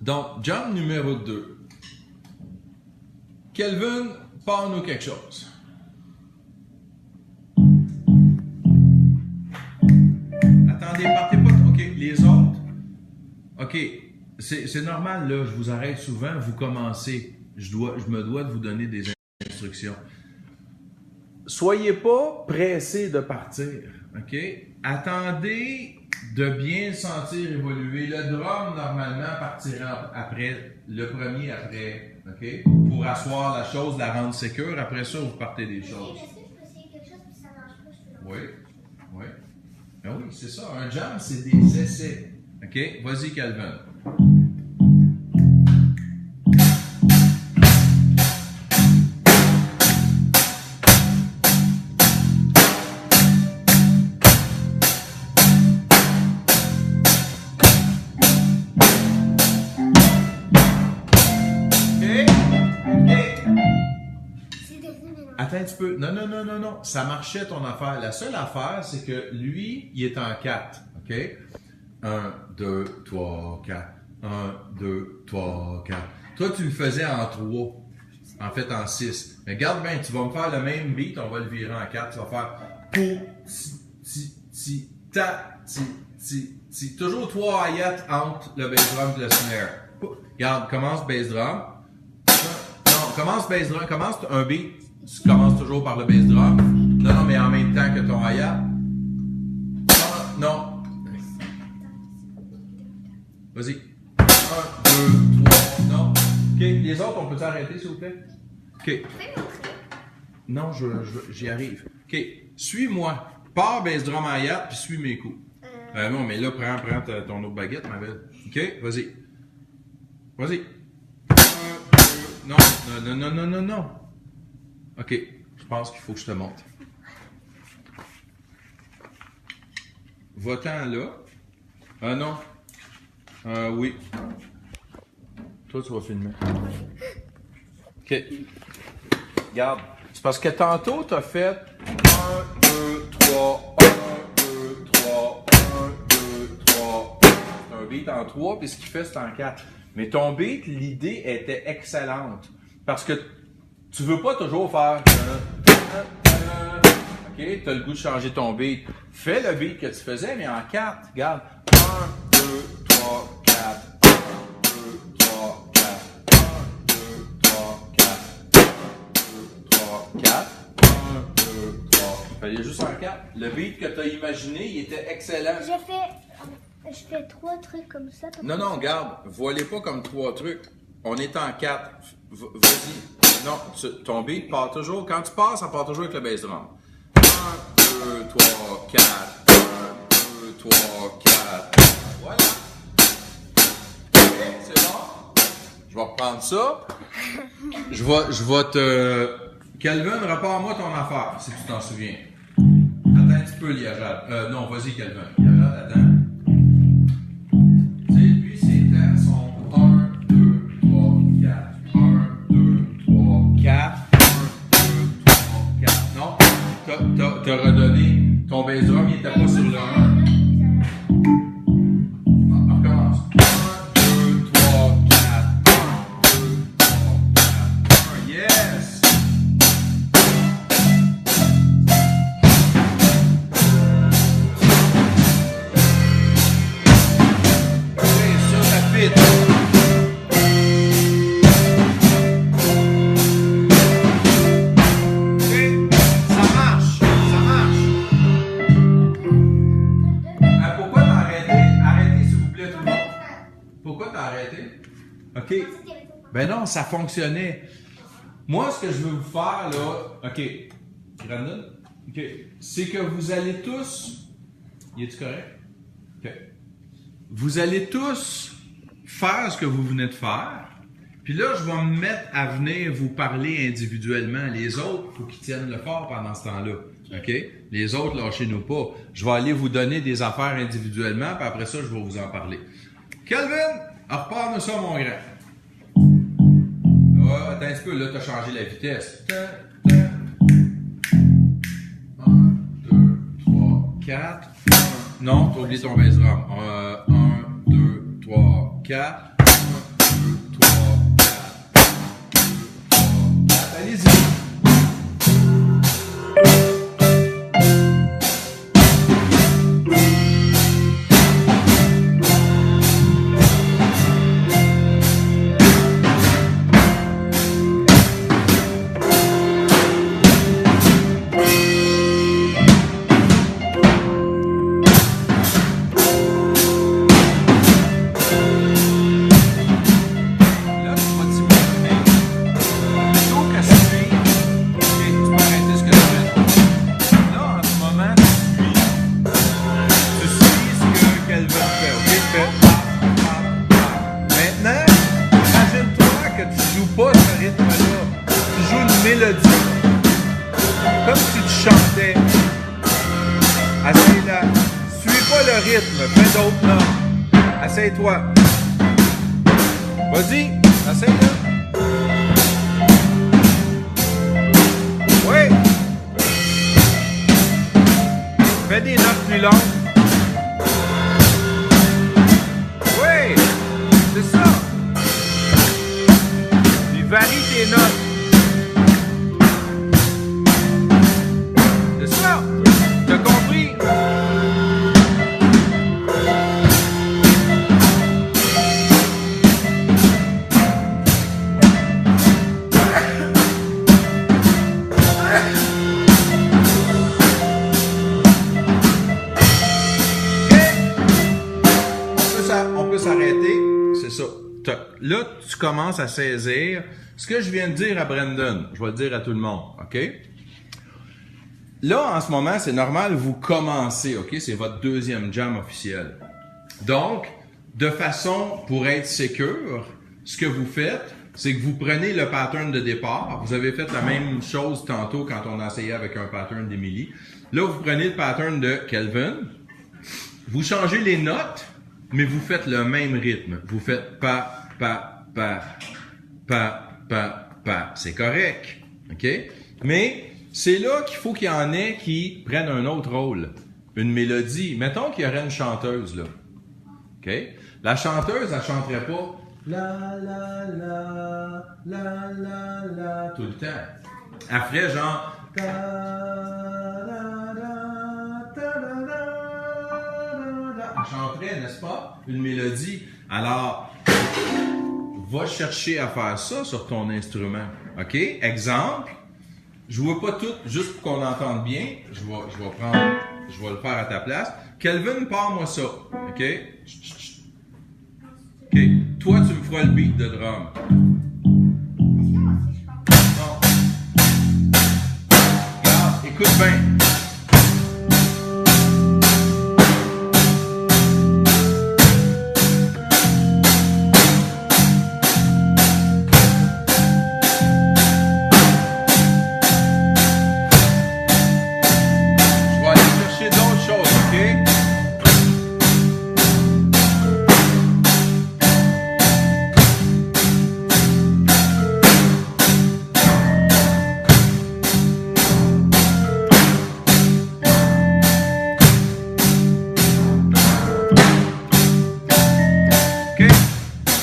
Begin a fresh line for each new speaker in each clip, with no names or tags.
Donc, jump numéro 2. Kelvin, parle-nous quelque chose. Attendez, partez pas. OK, les autres. OK, c'est normal, là, je vous arrête souvent, vous commencez. Je me dois de vous donner des instructions. Soyez pas pressés de partir, OK? Attendez de bien le sentir évoluer. Le drum, normalement, partira après, le premier après, OK? Pour asseoir la chose, la rendre sécure. Après ça, vous partez des choses.
Est-ce que je peux essayer quelque chose puis ça marche pas, je peux
Oui, oui. Ben oui, c'est ça. Un jam, c'est des essais. OK? Vas-y, Calvin. Attends un petit peu. Non, non, non, non, non. Ça marchait ton affaire. La seule affaire, c'est que lui, il est en 4. OK? 1, 2, 3, 4. 1, 2, 3, 4. Toi, tu le faisais en 3. En fait, en 6. Mais garde bien, tu vas me faire le même beat, on va le virer en 4. Tu vas faire pou, ti, ti, ta, ti, ti, ti. Toujours 3 hi-hats entre le bass drum et le snare. Regarde, commence bass drum. Non, commence bass drum. Commence un beat. Tu commences toujours par le bass drum. Non, non, mais en même temps que ton hi-hat. Non. Vas-y. 1, 2, 3, non. OK, les autres, on peut s'arrêter, s'il vous plaît? OK. Non, j'y arrive. OK, suis-moi. Pars bass drum hi-hat, puis suis mes coups. Non, mais là, prends ton autre baguette, ma belle. OK, vas-y. Vas-y. 1, 2, non, non, non, non, non, non. OK, je pense qu'il faut que je te montre. Va-t'en là. Ah non. Oui. Toi, tu vas filmer. OK. Regarde. C'est parce que tantôt, tu as fait 1, 2, 3, 1, 2, 3, 1, 2, 3. C'est un beat en 3, puis ce qu'il fait, c'est en 4. Mais ton beat, l'idée était excellente. Parce que tu veux pas toujours faire OK, tu as le goût de changer ton beat. Fais le beat que tu faisais, mais en 4. Regarde. 1, 2, 3, 4. 1, 2, 3, 4. 1, 2, 3, 4. 1, 2, 3, 4. 1, 2, 3. Il fallait juste en 4. Le beat que tu as imaginé, il était excellent.
Je fais 3 trucs comme ça.
Non, non, regarde. Voilez pas comme 3 trucs. On est en 4. Vas-y. Non, ton beat part toujours. Quand tu passes, ça part toujours avec le bass drum. 1, 2, 3, 4. 1, 2, 3, 4. Voilà. OK, c'est bon. Je vais reprendre ça. Je vais te... Calvin, repars-moi ton affaire, si tu t'en souviens. Attends un petit peu, Liajad. Non, vas-y, Calvin. Liajad, attends. T'as redonné ton bass drum, il était pas sur le 1. On recommence. 1, 2, 3, 4. 1, 2, 3, 4. 1. Yes! OK, ça fit. OK. Ben non, ça fonctionnait. Moi, ce que je veux vous faire, là... OK. Brandon? OK. C'est que vous allez tous... Y est-tu correct? OK. Vous allez tous faire ce que vous venez de faire. Puis là, je vais me mettre à venir vous parler individuellement. Les autres, il faut qu'ils tiennent le fort pendant ce temps-là. OK? Les autres, lâchez-nous pas. Je vais aller vous donner des affaires individuellement, puis après ça, je vais vous en parler. Kelvin, repars-nous ça, mon grand. Ah, attends un petit peu, là, tu as changé la vitesse. 1, 2, 3, 4. Non, tu as oublié ton bass drum. 1, 2, 3, 4. 1, allez-y. Comme si tu chantais. Essaye-la. Suis pas le rythme. Fais d'autres notes. Essaye-toi. Vas-y. Essaye-la. Oui. Fais des notes plus longues. Oui. C'est ça. Puis varie tes notes. T'as compris? On peut s'arrêter, c'est ça. Là, tu commences à saisir ce que je viens de dire à Brandon. Je vais le dire à tout le monde, OK? Là, en ce moment, c'est normal, vous commencez, OK? C'est votre deuxième jam officiel. Donc, de façon pour être sécure, ce que vous faites, c'est que vous prenez le pattern de départ. Vous avez fait la même chose tantôt quand on a essayé avec un pattern d'Emily. Là, vous prenez le pattern de Kelvin. Vous changez les notes, mais vous faites le même rythme. Vous faites pa, pa, pa, pa, pa, pa. C'est correct, OK? Mais c'est là qu'il faut qu'il y en ait qui prennent un autre rôle. Une mélodie. Mettons qu'il y aurait une chanteuse, là. OK? La chanteuse, elle chanterait pas la, la, la, la, la, la, tout le temps. Elle ferait genre ta, la, la, ta, la, la, la. Elle chanterait, n'est-ce pas? Une mélodie. Alors, va chercher à faire ça sur ton instrument. OK? Exemple. Je vois pas tout, juste pour qu'on entende bien. Je vais le faire à ta place. Kelvin, pars-moi ça. OK? OK. Toi, tu me feras le beat de drum. Non. Regarde, écoute bien.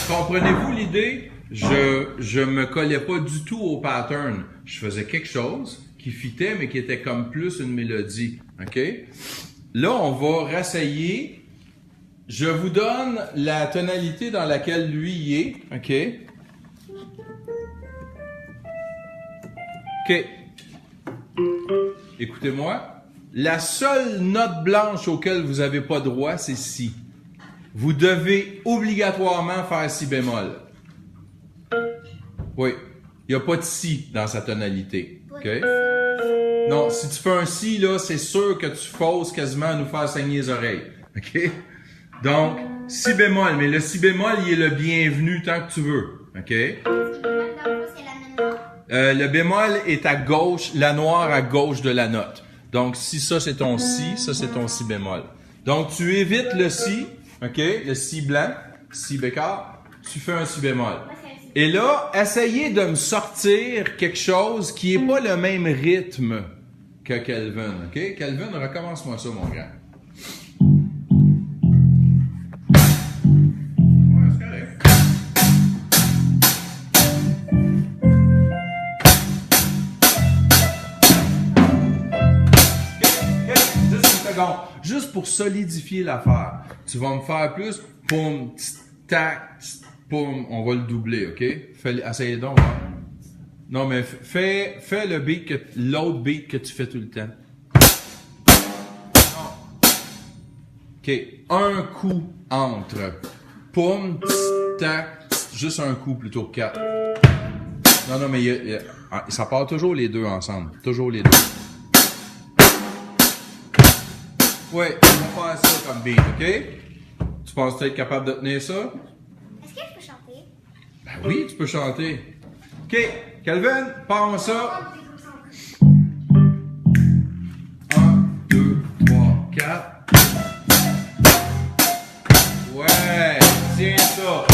Comprenez-vous l'idée? Je me collais pas du tout au pattern. Je faisais quelque chose qui fitait, mais qui était comme plus une mélodie. OK? Là, on va rassayer. Je vous donne la tonalité dans laquelle lui y est. OK? OK. Écoutez-moi. La seule note blanche auquel vous n'avez pas droit, c'est Si. Vous devez obligatoirement faire Si bémol. Oui. Il n'y a pas de Si dans sa tonalité. OK? Non, si tu fais un Si, là, c'est sûr que tu fausses quasiment à nous faire saigner les oreilles. OK? Donc, Si bémol. Mais le Si bémol, il est le bienvenu tant que tu veux. OK? Le bémol est à gauche, la noire à gauche de la note. Donc, si ça, c'est ton Si, ça, c'est ton Si bémol. Donc, tu évites le Si. OK? Le Si blanc, Si bécard, tu fais un Si bémol. Et là, essayez de me sortir quelque chose qui n'est pas le même rythme que Kelvin. OK? Kelvin, recommence-moi ça, mon grand. Ouais, c'est correct. compte. Juste pour solidifier l'affaire. Tu vas me faire plus, poum, tac, poum, on va le doubler, OK? Essayez donc, hein. Non, mais fais le beat l'autre beat que tu fais tout le temps. Non. OK. Un coup entre. Poum, tac, juste un coup plutôt que 4. Non, mais ça part toujours les deux ensemble. Toujours les deux. Ouais, on va faire ça comme beat, OK? Tu penses être capable de tenir ça?
Est-ce que je peux chanter?
Ben oui, tu peux chanter. OK, Calvin, parle ça. 1, 2, 3, 4. Ouais, tiens ça.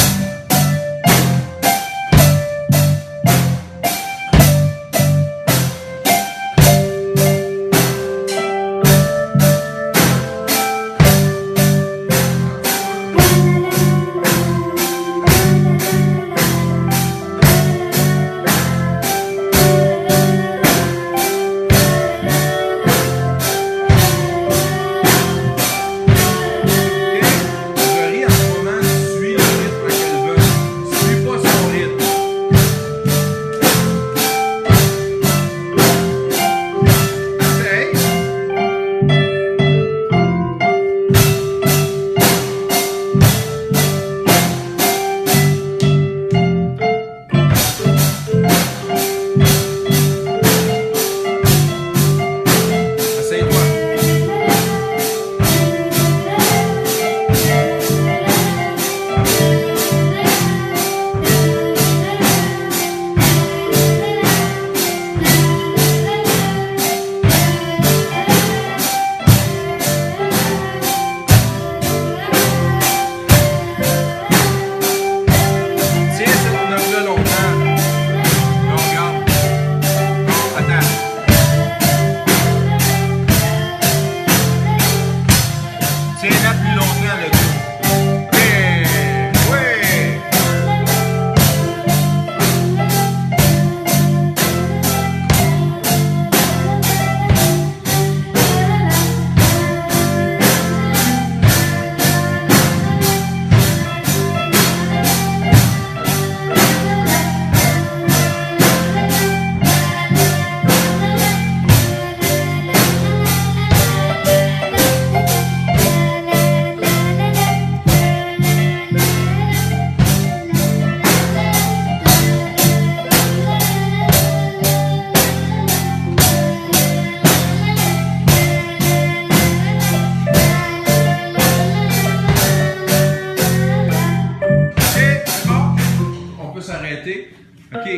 OK.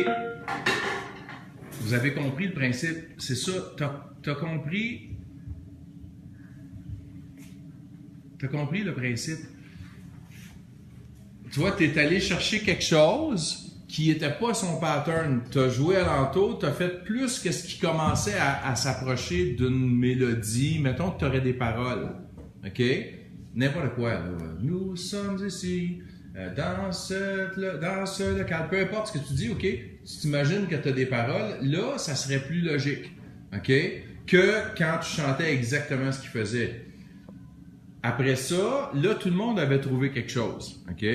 Vous avez compris le principe. C'est ça. T'as compris. T'as compris le principe. Tu vois, t'es allé chercher quelque chose qui n'était pas son pattern. T'as joué alentour, t'as fait plus que ce qui commençait à s'approcher d'une mélodie. Mettons que t'aurais des paroles. OK? N'importe quoi, là. Nous sommes ici. Dans ce local, peu importe ce que tu dis, OK, tu t'imagines que tu as des paroles, là, ça serait plus logique, OK, que quand tu chantais exactement ce qu'il faisait. Après ça, là, tout le monde avait trouvé quelque chose, OK?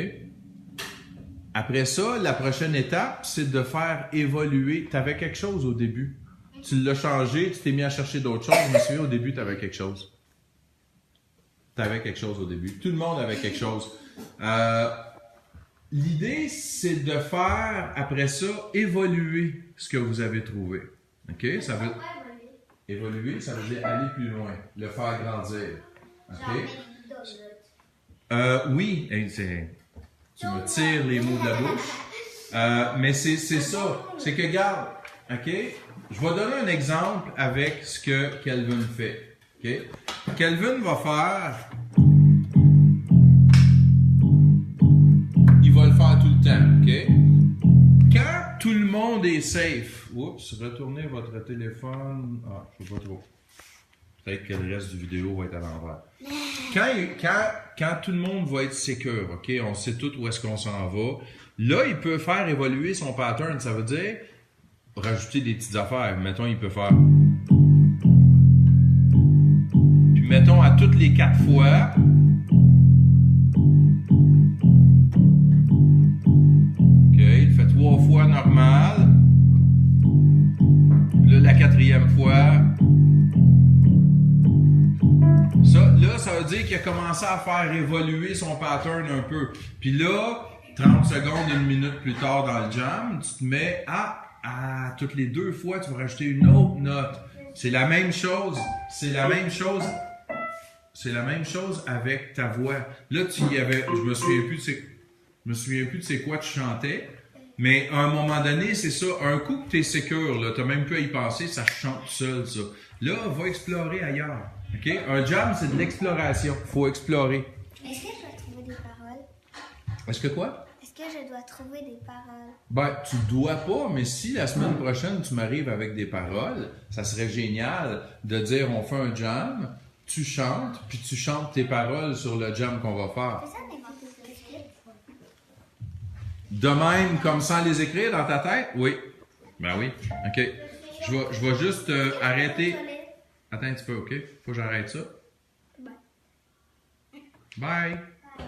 Après ça, la prochaine étape, c'est de faire évoluer. Tu avais quelque chose au début. Tu l'as changé, tu t'es mis à chercher d'autres choses. Je me souviens, au début, tu avais quelque chose. Tu avais quelque chose au début. Tout le monde avait quelque chose. L'idée, c'est de faire, après ça, évoluer ce que vous avez trouvé. OK? Ça veut évoluer, ça veut dire aller plus loin, le faire grandir. OK? Oui, tu me tires les mots de la bouche. Mais c'est ça. C'est que, regarde, OK? Je vais donner un exemple avec ce que Calvin fait. OK? Calvin va faire... va le faire tout le temps, OK? Quand tout le monde est safe, oups, retournez votre téléphone. Ah, je sais pas trop. Peut-être que le reste du vidéo va être à l'envers. Quand tout le monde va être secure, OK? On sait tout où est-ce qu'on s'en va. Là, il peut faire évoluer son pattern. Ça veut dire rajouter des petites affaires. Mettons, il peut faire... Puis mettons, à les 4 fois. OK, il fait 3 fois normal. Là, la 4e fois. Ça veut dire qu'il a commencé à faire évoluer son pattern un peu. Puis là, 30 secondes, 1 minute plus tard dans le jam, tu te mets à toutes les 2 fois, tu vas rajouter une autre note. C'est la même chose. C'est la même chose. C'est la même chose avec ta voix. Là, je me souviens plus de c'est quoi tu chantais. Mais à un moment donné, c'est ça. Un coup que tu es sécure, tu n'as même plus à y penser, ça chante tout seul, ça. Là, va explorer ailleurs. OK? Un jam, c'est de l'exploration. Il faut explorer.
Est-ce que je dois trouver des paroles?
Est-ce que quoi?
Est-ce que je dois trouver des paroles?
Ben, tu dois pas, mais si la semaine prochaine, tu m'arrives avec des paroles, ça serait génial de dire on fait un jam, tu chantes, puis tu chantes tes paroles sur le jam qu'on va faire.
C'est ça d'inventer des scripts?
De même, comme sans les écrire dans ta tête? Oui. Ben oui. OK. Je vais juste arrêter. Attends un petit peu, OK? Faut que j'arrête ça.
Bye.
Bye.
Bye.